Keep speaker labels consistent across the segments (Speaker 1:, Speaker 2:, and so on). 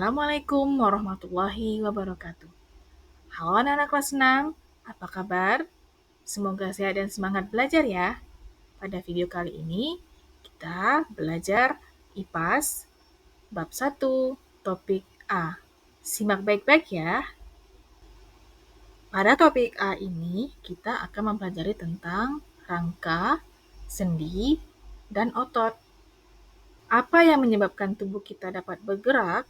Speaker 1: Assalamualaikum warahmatullahi wabarakatuh. Halo anak-anak kelas 6, apa kabar? Semoga sehat dan semangat belajar ya. Pada video kali ini, kita belajar IPAS bab 1, topik A. Simak baik-baik ya. Pada topik A ini, kita akan mempelajari tentang rangka, sendi, dan otot. Apa yang menyebabkan tubuh kita dapat bergerak?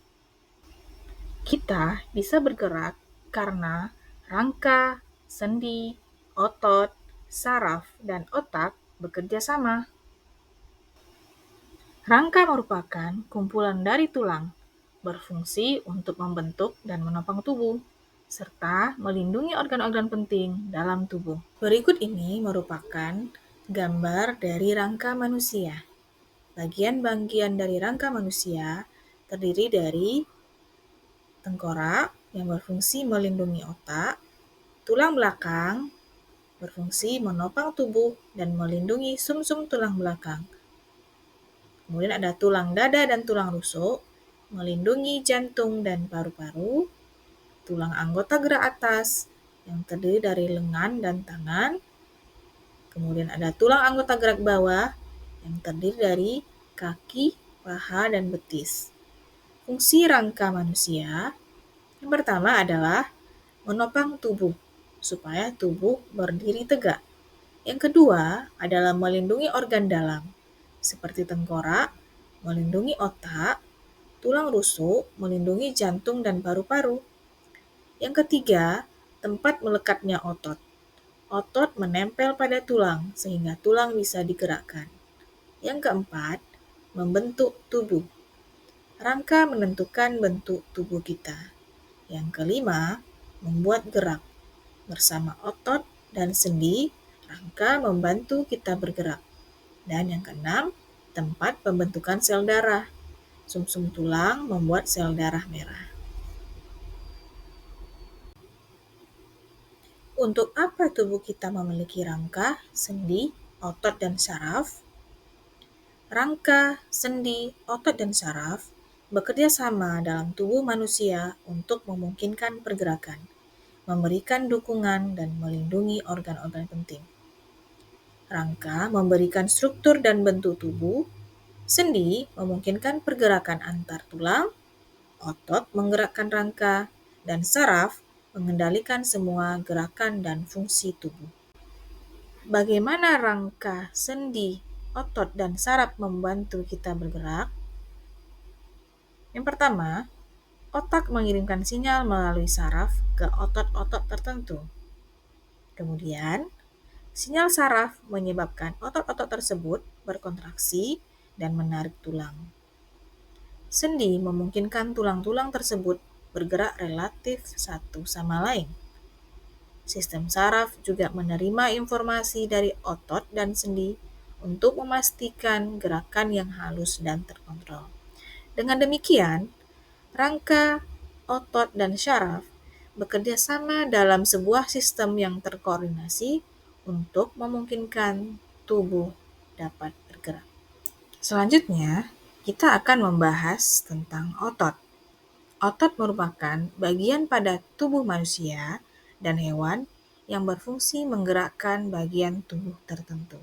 Speaker 1: Kita bisa bergerak karena rangka, sendi, otot, saraf, dan otak bekerja sama. Rangka merupakan kumpulan dari tulang, berfungsi untuk membentuk dan menopang tubuh, serta melindungi organ-organ penting dalam tubuh. Berikut ini merupakan gambar dari rangka manusia. Bagian-bagian dari rangka manusia terdiri dari tengkorak yang berfungsi melindungi otak, tulang belakang berfungsi menopang tubuh dan melindungi sumsum tulang belakang. Kemudian ada tulang dada dan tulang rusuk, melindungi jantung dan paru-paru, tulang anggota gerak atas yang terdiri dari lengan dan tangan, kemudian ada tulang anggota gerak bawah yang terdiri dari kaki, paha, dan betis. Fungsi rangka manusia yang pertama adalah menopang tubuh supaya tubuh berdiri tegak. Yang kedua adalah melindungi organ dalam seperti tengkorak, melindungi otak, tulang rusuk, melindungi jantung dan paru-paru. Yang ketiga, tempat melekatnya otot. Otot menempel pada tulang sehingga tulang bisa digerakkan. Yang keempat, membentuk tubuh. Rangka menentukan bentuk tubuh kita. Yang kelima, membuat gerak. Bersama otot dan sendi, rangka membantu kita bergerak. Dan yang keenam, tempat pembentukan sel darah. Sumsum tulang membuat sel darah merah. Untuk apa tubuh kita memiliki rangka, sendi, otot, dan saraf? Rangka, sendi, otot, dan saraf bekerja sama dalam tubuh manusia untuk memungkinkan pergerakan, memberikan dukungan, dan melindungi organ-organ penting. Rangka memberikan struktur dan bentuk tubuh, sendi memungkinkan pergerakan antar tulang, otot menggerakkan rangka, dan saraf mengendalikan semua gerakan dan fungsi tubuh. Bagaimana rangka, sendi, otot, dan saraf membantu kita bergerak? Yang pertama, otak mengirimkan sinyal melalui saraf ke otot-otot tertentu. Kemudian, sinyal saraf menyebabkan otot-otot tersebut berkontraksi dan menarik tulang. Sendi memungkinkan tulang-tulang tersebut bergerak relatif satu sama lain. Sistem saraf juga menerima informasi dari otot dan sendi untuk memastikan gerakan yang halus dan terkontrol. Dengan demikian, rangka, otot, dan syaraf bekerja sama dalam sebuah sistem yang terkoordinasi untuk memungkinkan tubuh dapat bergerak. Selanjutnya, kita akan membahas tentang otot. Otot merupakan bagian pada tubuh manusia dan hewan yang berfungsi menggerakkan bagian tubuh tertentu.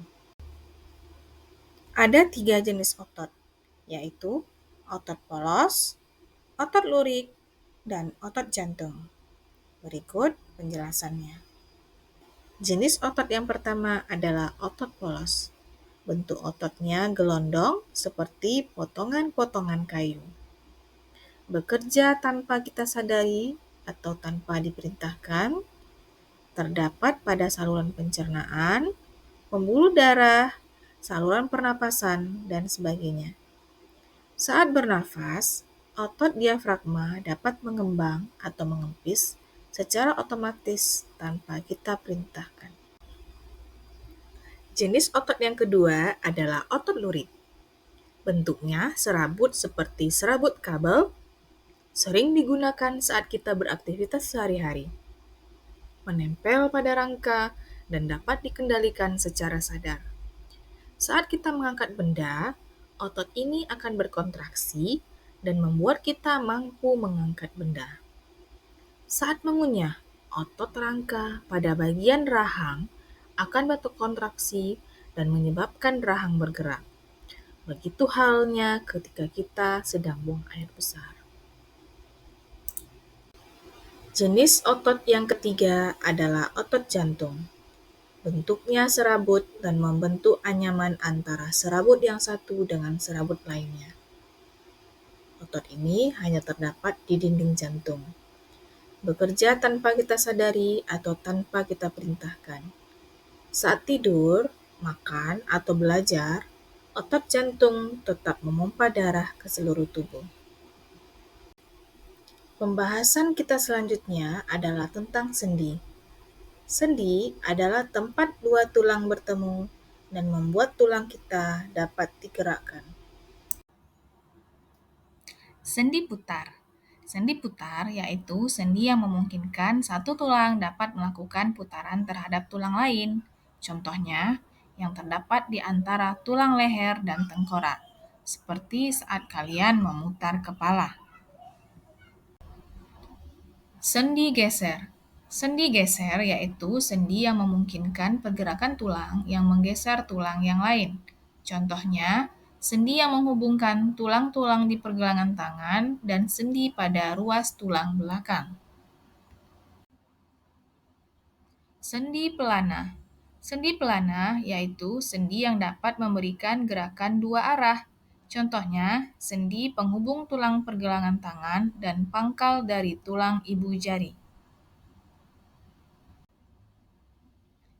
Speaker 1: Ada 3 jenis otot, yaitu otot polos, otot lurik, dan otot jantung. Berikut penjelasannya. Jenis otot yang pertama adalah otot polos. Bentuk ototnya gelondong seperti potongan-potongan kayu. Bekerja tanpa kita sadari atau tanpa diperintahkan, terdapat pada saluran pencernaan, pembuluh darah, saluran pernapasan, dan sebagainya. Saat bernafas, otot diafragma dapat mengembang atau mengempis secara otomatis tanpa kita perintahkan. Jenis otot yang kedua adalah otot lurik. Bentuknya serabut seperti serabut kabel, sering digunakan saat kita beraktivitas sehari-hari. Menempel pada rangka dan dapat dikendalikan secara sadar. Saat kita mengangkat benda, otot ini akan berkontraksi dan membuat kita mampu mengangkat benda. Saat mengunyah, otot rangka pada bagian rahang akan berkontraksi dan menyebabkan rahang bergerak. Begitu halnya ketika kita sedang buang air besar. Jenis otot yang ketiga adalah otot jantung. Bentuknya serabut dan membentuk anyaman antara serabut yang satu dengan serabut lainnya. Otot ini hanya terdapat di dinding jantung. Bekerja tanpa kita sadari atau tanpa kita perintahkan. Saat tidur, makan, atau belajar, otot jantung tetap memompa darah ke seluruh tubuh. Pembahasan kita selanjutnya adalah tentang sendi. Sendi adalah tempat dua tulang bertemu dan membuat tulang kita dapat digerakkan. Sendi putar. Sendi putar yaitu sendi yang memungkinkan satu tulang dapat melakukan putaran terhadap tulang lain. Contohnya, yang terdapat di antara tulang leher dan tengkorak, seperti saat kalian memutar kepala. Sendi geser. Sendi geser yaitu sendi yang memungkinkan pergerakan tulang yang menggeser tulang yang lain. Contohnya, sendi yang menghubungkan tulang-tulang di pergelangan tangan dan sendi pada ruas tulang belakang. Sendi pelana. Sendi pelana yaitu sendi yang dapat memberikan gerakan dua arah. Contohnya, sendi penghubung tulang pergelangan tangan dan pangkal dari tulang ibu jari.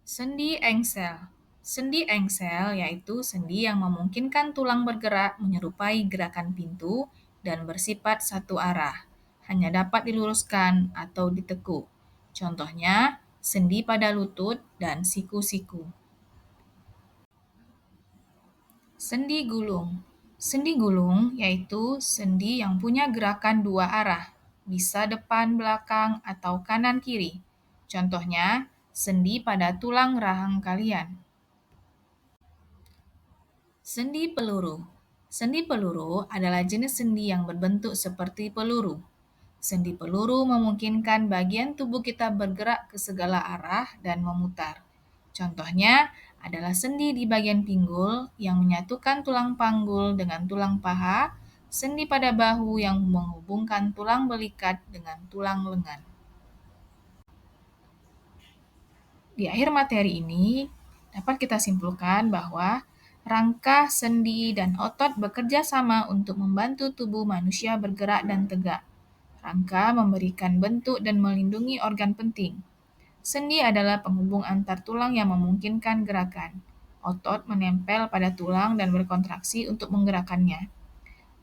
Speaker 1: Sendi engsel. Sendi engsel yaitu sendi yang memungkinkan tulang bergerak menyerupai gerakan pintu dan bersifat satu arah. Hanya dapat diluruskan atau ditekuk. Contohnya, sendi pada lutut dan siku-siku. Sendi gulung. Sendi gulung yaitu sendi yang punya gerakan dua arah, bisa depan, belakang, atau kanan, kiri. Contohnya, sendi pada tulang rahang kalian. Sendi peluru. Sendi peluru adalah jenis sendi yang berbentuk seperti peluru. Sendi peluru memungkinkan bagian tubuh kita bergerak ke segala arah dan memutar. Contohnya adalah sendi di bagian pinggul yang menyatukan tulang panggul dengan tulang paha, sendi pada bahu yang menghubungkan tulang belikat dengan tulang lengan. Di akhir materi ini, dapat kita simpulkan bahwa rangka, sendi, dan otot bekerja sama untuk membantu tubuh manusia bergerak dan tegak. Rangka memberikan bentuk dan melindungi organ penting. Sendi adalah penghubung antar tulang yang memungkinkan gerakan. Otot menempel pada tulang dan berkontraksi untuk menggerakkannya.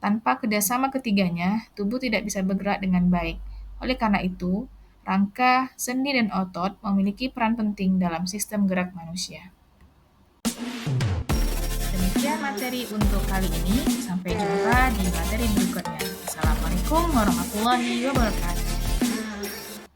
Speaker 1: Tanpa kerjasama ketiganya, tubuh tidak bisa bergerak dengan baik. Oleh karena itu, rangka, sendi, dan otot memiliki peran penting dalam sistem gerak manusia. Demikian materi untuk kali ini. Sampai jumpa di materi berikutnya. Assalamualaikum warahmatullahi wabarakatuh.